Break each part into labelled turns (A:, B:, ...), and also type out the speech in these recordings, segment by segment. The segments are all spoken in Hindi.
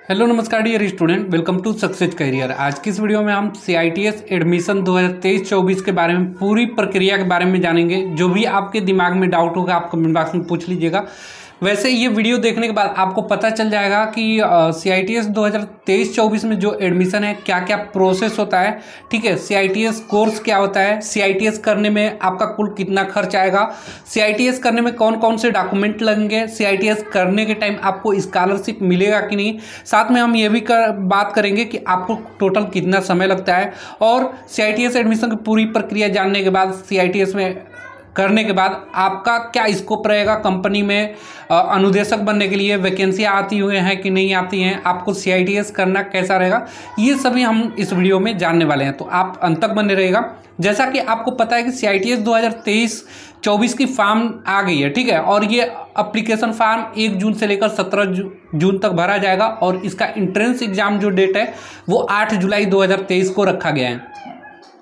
A: हेलो नमस्कार dear student, welcome to success career. आज की इस वीडियो में हम CITS एडमिशन 2023-24 के बारे में पूरी प्रक्रिया के बारे में जानेंगे। जो भी आपके दिमाग में डाउट होगा आप कमेंट बॉक्स में पूछ लीजिएगा। वैसे ये वीडियो देखने के बाद आपको पता चल जाएगा कि CITS 2023-24 में जो एडमिशन है क्या क्या प्रोसेस होता है, ठीक है। CITS कोर्स क्या होता है, CITS करने में आपका कुल कितना खर्च आएगा, CITS करने में कौन कौन से डॉक्यूमेंट लगेंगे, CITS करने के टाइम आपको स्कॉलरशिप मिलेगा कि नहीं। साथ में हम ये भी बात करेंगे कि आपको टोटल कितना समय लगता है। और CITS एडमिशन की पूरी प्रक्रिया जानने के बाद CITS में करने के बाद आपका क्या स्कोप रहेगा कंपनी में, अनुदेशक बनने के लिए वैकेंसियाँ आती हुई हैं कि नहीं आती हैं, आपको CITS करना कैसा रहेगा, ये सभी हम इस वीडियो में जानने वाले हैं। तो आप अंत तक बने रहेगा। जैसा कि आपको पता है कि CITS 2023-24 की फॉर्म आ गई है, ठीक है। और ये एप्लीकेशन फॉर्म 1 जून से लेकर 17 जून तक भरा जाएगा और इसका एंट्रेंस एग्जाम जो डेट है वो 8 जुलाई 2023 को रखा गया है।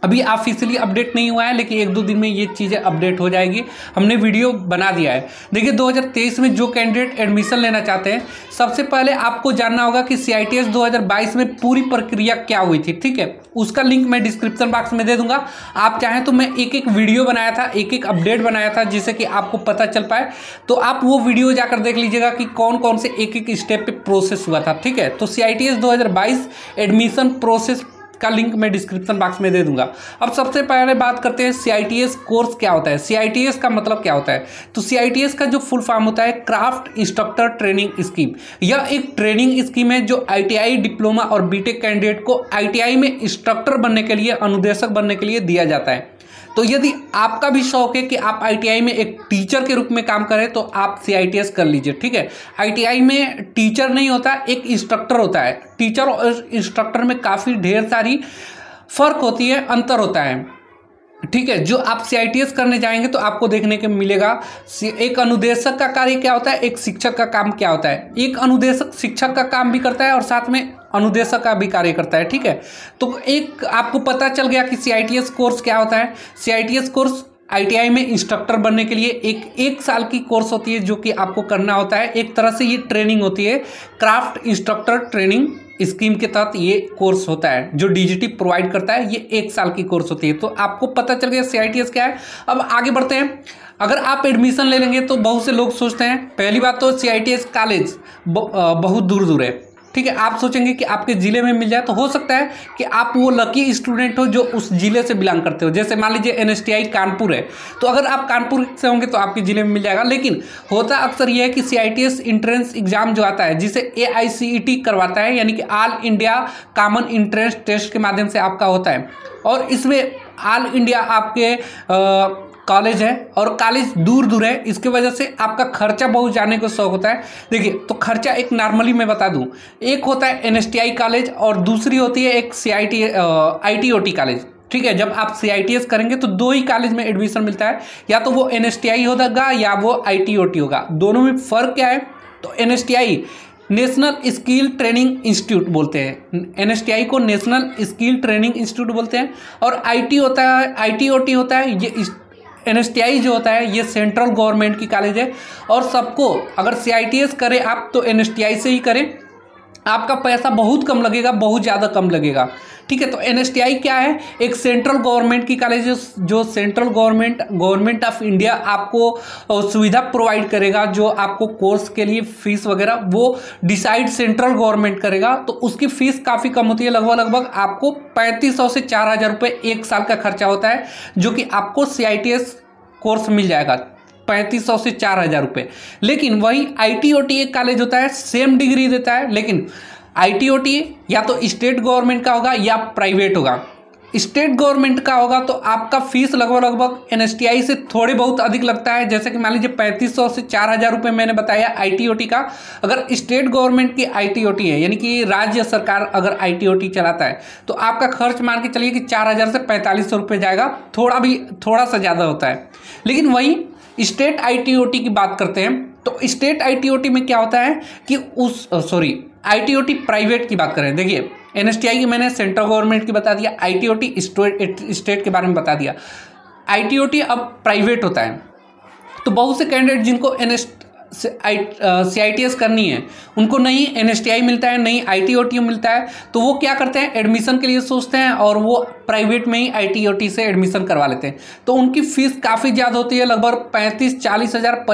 A: अभी ऑफिशियली अपडेट नहीं हुआ है, लेकिन 1-2 दिन में ये चीज़ें अपडेट हो जाएगी। हमने वीडियो बना दिया है। देखिए 2023 में जो कैंडिडेट एडमिशन लेना चाहते हैं, सबसे पहले आपको जानना होगा कि CITS 2022 में पूरी प्रक्रिया क्या हुई थी, ठीक है। उसका लिंक मैं डिस्क्रिप्शन बॉक्स में दे दूंगा। आप चाहें तो मैं एक वीडियो बनाया था, एक अपडेट बनाया था जिससे कि आपको पता चल पाए, तो आप वो वीडियो जाकर देख लीजिएगा कि कौन कौन से एक स्टेप पे प्रोसेस हुआ था, ठीक है। तो CITS 2022 एडमिशन प्रोसेस का लिंक मैं डिस्क्रिप्शन बॉक्स में दे दूंगा। अब सबसे पहले बात करते हैं CITS कोर्स क्या होता है, CITS का मतलब क्या होता है। तो CITS का जो फुल फॉर्म होता है क्राफ्ट इंस्ट्रक्टर ट्रेनिंग स्कीम। यह एक ट्रेनिंग स्कीम है जो ITI डिप्लोमा और BTech कैंडिडेट को ITI में इंस्ट्रक्टर बनने के लिए, अनुदेशक बनने के लिए दिया जाता है। तो यदि आपका भी शौक है कि आप ITI में एक टीचर के रूप में काम करें तो आप CITS कर लीजिए, ठीक है। ITI में टीचर नहीं होता, एक इंस्ट्रक्टर होता है। टीचर और इंस्ट्रक्टर में काफ़ी ढेर सारी फर्क होती है, अंतर होता है, ठीक है। जो आप CITS करने जाएंगे तो आपको देखने को मिलेगा एक अनुदेशक का कार्य क्या होता है, एक शिक्षक का काम क्या होता है। एक अनुदेशक शिक्षक का काम भी करता है और साथ में अनुदेशक का भी कार्य करता है, ठीक है। तो एक आपको पता चल गया कि CITS कोर्स क्या होता है। CITS कोर्स ITI में इंस्ट्रक्टर बनने के लिए एक साल की कोर्स होती है जो कि आपको करना होता है। एक तरह से ये ट्रेनिंग होती है, क्राफ्ट इंस्ट्रक्टर ट्रेनिंग स्कीम के तहत ये कोर्स होता है जो DGT प्रोवाइड करता है। ये 1 साल की कोर्स होती है। तो आपको पता चल गया CITS क्या है। अब आगे बढ़ते हैं। अगर आप एडमिशन ले लेंगे तो बहुत से लोग सोचते हैं, पहली बात तो CITS कॉलेज बहुत दूर दूर है, ठीक है। आप सोचेंगे कि आपके ज़िले में मिल जाए, तो हो सकता है कि आप वो लकी स्टूडेंट हो जो उस ज़िले से बिलोंग करते हो। जैसे मान लीजिए NSTI कानपुर है, तो अगर आप कानपुर से होंगे तो आपके ज़िले में मिल जाएगा। लेकिन होता अक्सर ये है कि CITS इंट्रेंस एग्जाम जो आता है, जिसे AICET करवाता है, यानी कि all India common entrance test के माध्यम से आपका होता है। और इसमें ऑल इंडिया आपके कॉलेज है और कॉलेज दूर दूर है, इसके वजह से आपका खर्चा बहुत जाने को शौक होता है। देखिए तो खर्चा एक नॉर्मली मैं बता दूं, एक होता है NSTI कॉलेज और दूसरी होती है एक ITOT कॉलेज, ठीक है। जब आप CITS करेंगे तो 2 ही कॉलेज में एडमिशन मिलता है, या तो वो NSTI होगा या वो ITOT होगा। दोनों में फ़र्क क्या है, तो NSTI national skill training institute बोलते हैं, NSTI को नेशनल स्किल ट्रेनिंग इंस्टीट्यूट बोलते हैं। और ITOT होता है, ये NSTI जो होता है ये सेंट्रल गवर्नमेंट की कॉलेज है। और सबको अगर CITS करें आप तो NSTI से ही करें, आपका पैसा बहुत कम लगेगा, बहुत ज़्यादा कम लगेगा, ठीक है। तो NSTI क्या है, एक सेंट्रल गवर्नमेंट की कॉलेज है जो सेंट्रल गवर्नमेंट ऑफ इंडिया आपको सुविधा प्रोवाइड करेगा। जो आपको कोर्स के लिए फीस वगैरह वो डिसाइड सेंट्रल गवर्नमेंट करेगा, तो उसकी फ़ीस काफ़ी कम होती है। लगभग आपको 3500 से 4000 रुपये 1 साल का खर्चा होता है, जो कि आपको CITS कोर्स मिल जाएगा 3500 से 4000 रुपये। लेकिन वही ITOT एक कॉलेज होता है, सेम डिग्री देता है, लेकिन ITOT या तो स्टेट गवर्नमेंट का होगा या प्राइवेट होगा। स्टेट गवर्नमेंट का होगा तो आपका फीस लगभग NSTI से थोड़े बहुत अधिक लगता है। जैसे कि मान लीजिए 3500 से 4000 रुपये मैंने बताया ITOT का। अगर स्टेट गवर्नमेंट की ITOT है, यानी कि राज्य सरकार अगर ITOT चलाता है, तो आपका खर्च मान के चलिए कि 4000 से 4500 रुपये जाएगा, थोड़ा सा ज़्यादा होता है। लेकिन वही स्टेट ITOT की बात करते हैं, तो स्टेट ITOT में क्या होता है कि ITOT प्राइवेट की बात करें। देखिए NSTI की मैंने सेंट्रल गवर्नमेंट की बता दिया, ITOT स्टेट के बारे में बता दिया। ITOT अब प्राइवेट होता है। तो बहुत से कैंडिडेट जिनको CITS करनी है, उनको नहीं NSTI मिलता है, नहीं ITOT मिलता है, तो वो क्या करते हैं, एडमिशन के लिए सोचते हैं और वो प्राइवेट में ही ITOT से एडमिशन करवा लेते हैं। तो उनकी फीस काफ़ी ज़्यादा होती है, लगभग 35-40 हज़ार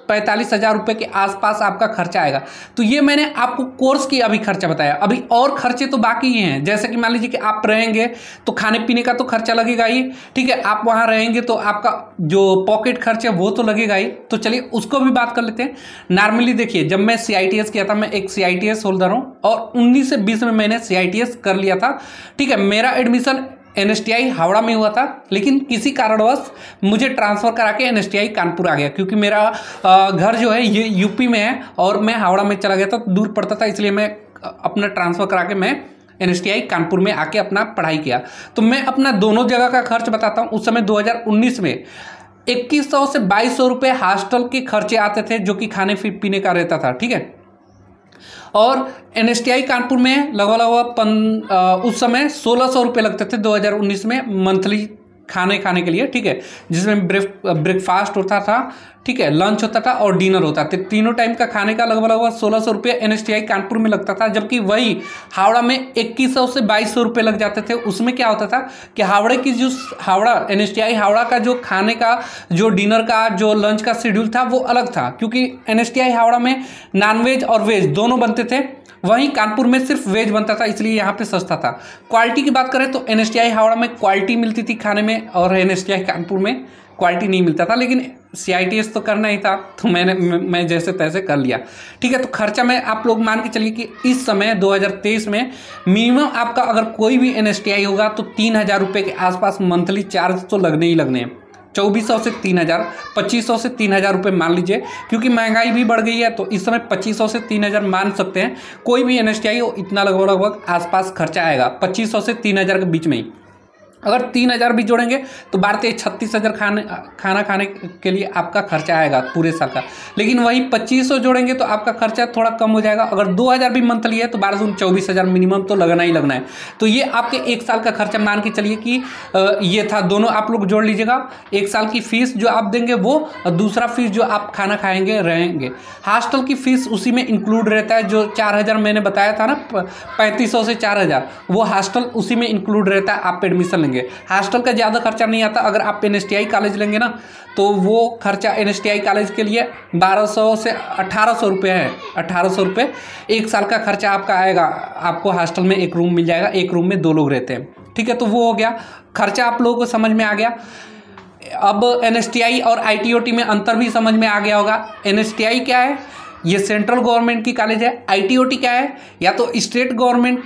A: 45 हज़ार रुपये के आसपास आपका खर्चा आएगा। तो ये मैंने आपको कोर्स की अभी खर्चा बताया, अभी और खर्चे तो बाकी ही हैं। जैसे कि मान लीजिए कि आप रहेंगे तो खाने पीने का तो खर्चा लगेगा ही, ठीक है, आप वहाँ रहेंगे तो आपका जो पॉकेट खर्च है वो तो लगेगा ही। तो चलिए उसको भी बात कर लेते हैं। नॉर्मली देखिए, जब मैं CITS किया था, मैं एक CITS होल्डर हूँ और 19 से 20 में मैंने CITS कर लिया था, ठीक है। मेरा एडमिशन NSTI हावड़ा में हुआ था, लेकिन किसी कारणवश मुझे ट्रांसफ़र करा के NSTI कानपुर आ गया, क्योंकि मेरा घर जो है ये UP में है और मैं हावड़ा में चला गया था, दूर पड़ता था, इसलिए मैं अपना ट्रांसफ़र करा के मैं NSTI कानपुर में आके अपना पढ़ाई किया। तो मैं अपना दोनों जगह का खर्च बताता हूँ। उस समय 2019 में 2100 से 2200 रुपये हॉस्टल के खर्चे आते थे, जो कि खाने पीने का रहता था, ठीक है। और NSTI कानपुर में लगभग उस समय 1600 रुपये लगते थे 2019 में मंथली खाने के लिए, ठीक है, जिसमें ब्रेकफास्ट होता था, ठीक है, लंच होता था और डिनर होता था। तीनों टाइम का खाने का लगभग 1600 रुपये NSTI कानपुर में लगता था, जबकि वही हावड़ा में 2100 से 2200 रुपये लग जाते थे। उसमें क्या होता था कि NSTI हावड़ा का जो खाने का, जो डिनर का, जो लंच का शेड्यूल था वो अलग था, क्योंकि NSTI हावड़ा में नॉनवेज और वेज दोनों बनते थे, वहीं कानपुर में सिर्फ वेज बनता था, इसलिए यहाँ पे सस्ता था। क्वालिटी की बात करें तो NSTI हावड़ा में क्वालिटी मिलती थी खाने में और NSTI कानपुर में क्वालिटी नहीं मिलता था, लेकिन CITS तो करना ही था, तो मैं जैसे तैसे कर लिया, ठीक है। तो खर्चा में आप लोग मान के चलिए कि इस समय 2023 में मिनिमम आपका अगर कोई भी NSTI होगा तो 3000 रुपये के आसपास मंथली चार्ज तो लगने ही लगने हैं। 2400 से 3000, 2500 से 3000 रुपये मान लीजिए, क्योंकि महंगाई भी बढ़ गई है, तो इस समय 2500 से 3000 मान सकते हैं। कोई भी NSTI हो इतना लगभग आसपास खर्चा आएगा, 2500 से 3000 के बीच में ही। अगर 3000 भी जोड़ेंगे तो 36,000 खाना खाने के लिए आपका खर्चा आएगा पूरे साल का। लेकिन वही 2500 जोड़ेंगे तो आपका खर्चा थोड़ा कम हो जाएगा। अगर 2000 भी मंथली है तो 12-24,000 मिनिमम तो लगना ही लगना है। तो ये आपके एक साल का खर्चा मान के चलिए कि ये था। दोनों आप लोग जोड़ लीजिएगा, एक साल की फीस जो आप देंगे वो, और दूसरा फीस जो आप खाना खाएंगे रहेंगे। हॉस्टल की फीस उसी में इंक्लूड रहता है, जो 4000 मैंने बताया था ना, 3500 से 4000, वो हॉस्टल उसी में इंक्लूड रहता है। आप एडमिशन लेंगे, हॉस्टल का ज़्यादा खर्चा नहीं आता। अगर आप NSTI कॉलेज लेंगे ना तो वो खर्चा NSTI कॉलेज के लिए 1200 से 1800 रुपये है। 1800 रुपये एक साल का खर्चा आपका आएगा। आपको हॉस्टल में एक रूम मिल जाएगा, एक रूम में 2 लोग रहते हैं, ठीक है। तो वो हो गया खर्चा, आप लोगों को समझ में आ गया। अब NSTI और ITOT में अंतर भी समझ में आ गया होगा। NSTI क्या है, ये सेंट्रल गवर्नमेंट की कॉलेज है। ITOT क्या है, या तो स्टेट गवर्नमेंट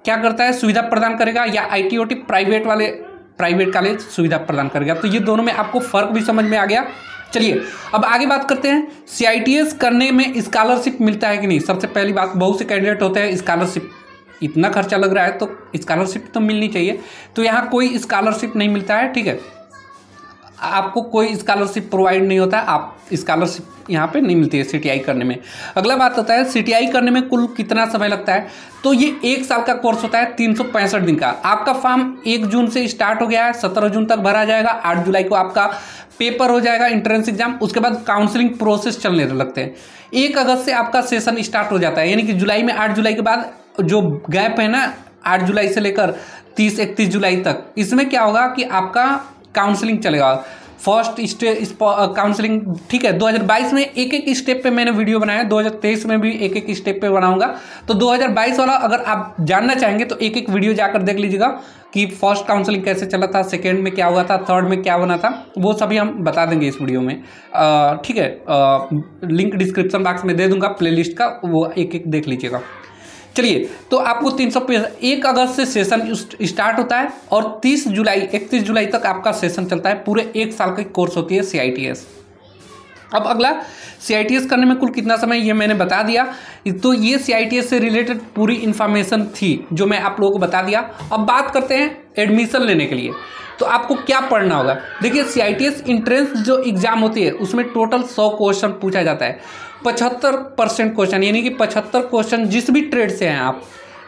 A: क्या करता है, सुविधा प्रदान करेगा, या ITOT प्राइवेट कॉलेज सुविधा प्रदान करेगा। तो ये दोनों में आपको फ़र्क भी समझ में आ गया। चलिए अब आगे बात करते हैं, CITS करने में स्कॉलरशिप मिलता है कि नहीं। सबसे पहली बात, बहुत से कैंडिडेट होते हैं स्कॉलरशिप, इतना खर्चा लग रहा है तो स्कॉलरशिप तो मिलनी चाहिए। तो यहाँ कोई स्कॉलरशिप नहीं मिलता है, ठीक है, आपको कोई स्कॉलरशिप प्रोवाइड नहीं होता है। आप स्कॉलरशिप यहाँ पे नहीं मिलती है CTI करने में। अगला बात होता है CTI करने में कुल कितना समय लगता है। तो ये एक साल का कोर्स होता है, 365 दिन का। आपका फॉर्म 1 जून से स्टार्ट हो गया है, 17 जून तक भरा जाएगा। 8 जुलाई को आपका पेपर हो जाएगा, एंट्रेंस एग्जाम। उसके बाद काउंसलिंग प्रोसेस चलने लगते हैं। 1 अगस्त से आपका सेशन स्टार्ट हो जाता है, यानी कि जुलाई में 8 जुलाई के बाद जो गैप है ना, 8 जुलाई से लेकर 30-31 जुलाई तक, इसमें क्या होगा कि आपका काउंसलिंग चलेगा। फर्स्ट काउंसलिंग, ठीक है। 2022 में एक स्टेप पे मैंने वीडियो बनाया, 2023 में भी एक स्टेप पे बनाऊंगा। तो 2022 वाला अगर आप जानना चाहेंगे तो एक वीडियो जाकर देख लीजिएगा कि फर्स्ट काउंसलिंग कैसे चला था, सेकेंड में क्या हुआ था, थर्ड में क्या बना था, वो सभी हम बता देंगे इस वीडियो में, ठीक है। लिंक डिस्क्रिप्शन बॉक्स में दे दूंगा प्लेलिस्ट का, वो एक देख लीजिएगा। चलिए, तो आपको 1 अगस्त से सेशन स्टार्ट होता है और 31 जुलाई तक आपका सेशन चलता है। पूरे 1 साल की कोर्स होती है CITS। अब अगला, CITS करने में कुल कितना समय, ये मैंने बता दिया। तो ये CITS से रिलेटेड पूरी इन्फॉर्मेशन थी जो मैं आप लोगों को बता दिया। अब बात करते हैं एडमिशन लेने के लिए तो आपको क्या पढ़ना होगा। देखिए, CITS इंट्रेंस जो एग्ज़ाम होती है उसमें टोटल 100 क्वेश्चन पूछा जाता है। 75% क्वेश्चन, यानी कि 75 क्वेश्चन जिस भी ट्रेड से हैं आप,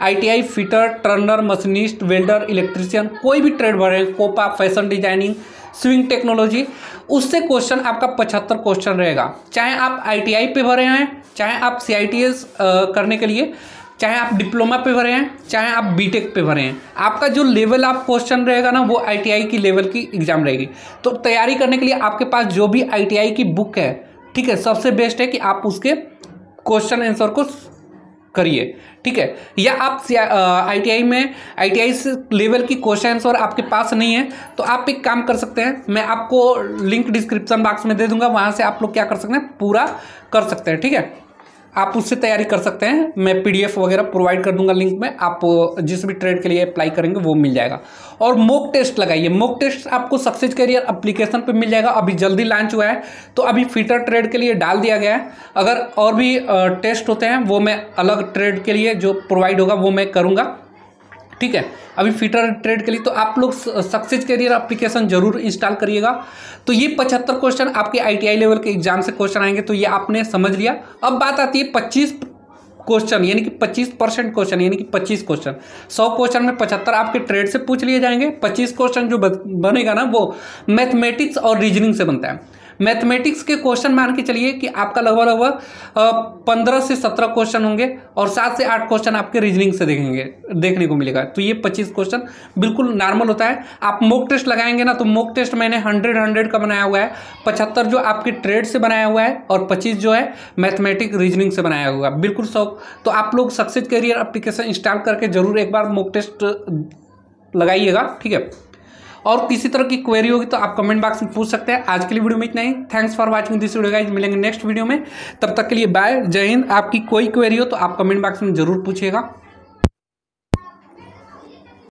A: ITI fitter, turner, machinist, welder, electrician, कोई भी ट्रेड भर रहे हैं, COPA, fashion designing, sewing technology, उससे क्वेश्चन आपका 75 क्वेश्चन रहेगा। चाहे आप ITI पे भरे हैं, चाहे आप CITS करने के लिए, चाहे आप डिप्लोमा पे भरे हैं, चाहे आप बीटेक पे भरे हैं, आपका जो लेवल आप क्वेश्चन रहेगा ना वो ITI की लेवल की एग्जाम रहेगी। तो तैयारी करने के लिए आपके पास जो भी ITI की बुक है, ठीक है, सबसे बेस्ट है कि आप उसके क्वेश्चन आंसर को करिए, ठीक है। या आप ITI से लेवल की क्वेश्चन आंसर आपके पास नहीं है तो आप एक काम कर सकते हैं, मैं आपको लिंक डिस्क्रिप्शन बॉक्स में दे दूंगा, वहाँ से आप लोग क्या कर सकते हैं, पूरा कर सकते हैं, ठीक है। आप उससे तैयारी कर सकते हैं, मैं PDF वगैरह प्रोवाइड कर दूंगा लिंक में, आप जिस भी ट्रेड के लिए अप्लाई करेंगे वो मिल जाएगा। और मॉक टेस्ट लगाइए, मॉक टेस्ट आपको सक्सेस करियर एप्लीकेशन पे मिल जाएगा, अभी जल्दी लॉन्च हुआ है, तो अभी फिटर ट्रेड के लिए डाल दिया गया है। अगर और भी टेस्ट होते हैं वो मैं अलग ट्रेड के लिए जो प्रोवाइड होगा वो मैं करूँगा, ठीक है। अभी फिटर ट्रेड के लिए तो आप लोग सक्सेस करियर एप्लीकेशन जरूर इंस्टॉल करिएगा। तो ये 75 क्वेश्चन आपके ITI लेवल के एग्जाम से क्वेश्चन आएंगे, तो ये आपने समझ लिया। अब बात आती है 25 क्वेश्चन, यानी कि 25% क्वेश्चन, यानी कि 25 क्वेश्चन, 100 क्वेश्चन में 75 आपके ट्रेड से पूछ लिए जाएंगे। 25 क्वेश्चन जो बनेगा ना वो मैथमेटिक्स और रीजनिंग से बनता है। मैथमेटिक्स के क्वेश्चन मान के चलिए कि आपका लगभग 15 से 17 क्वेश्चन होंगे और 7 से 8 क्वेश्चन आपके रीजनिंग से देखने को मिलेगा। तो ये 25 क्वेश्चन बिल्कुल नॉर्मल होता है। आप मॉक टेस्ट लगाएंगे ना, तो मॉक टेस्ट मैंने 100 का बनाया हुआ है, 75 जो आपके ट्रेड से बनाया हुआ है और 25 जो है मैथमेटिक्स रीजनिंग से बनाया हुआ है, बिल्कुल सब। तो आप लोग सक्सेस करियर एप्लीकेशन इंस्टॉल करके जरूर एक बार मॉक टेस्ट लगाइएगा, ठीक है। और किसी तरह की क्वेरी होगी तो आप कमेंट बॉक्स में पूछ सकते हैं। आज के लिए वीडियो में इतना ही। Thanks for watching this video guys, मिलेंगे नेक्स्ट वीडियो में, तब तक के लिए बाय, जय हिंद। आपकी कोई क्वेरी हो तो आप कमेंट बॉक्स में जरूर पूछिएगा।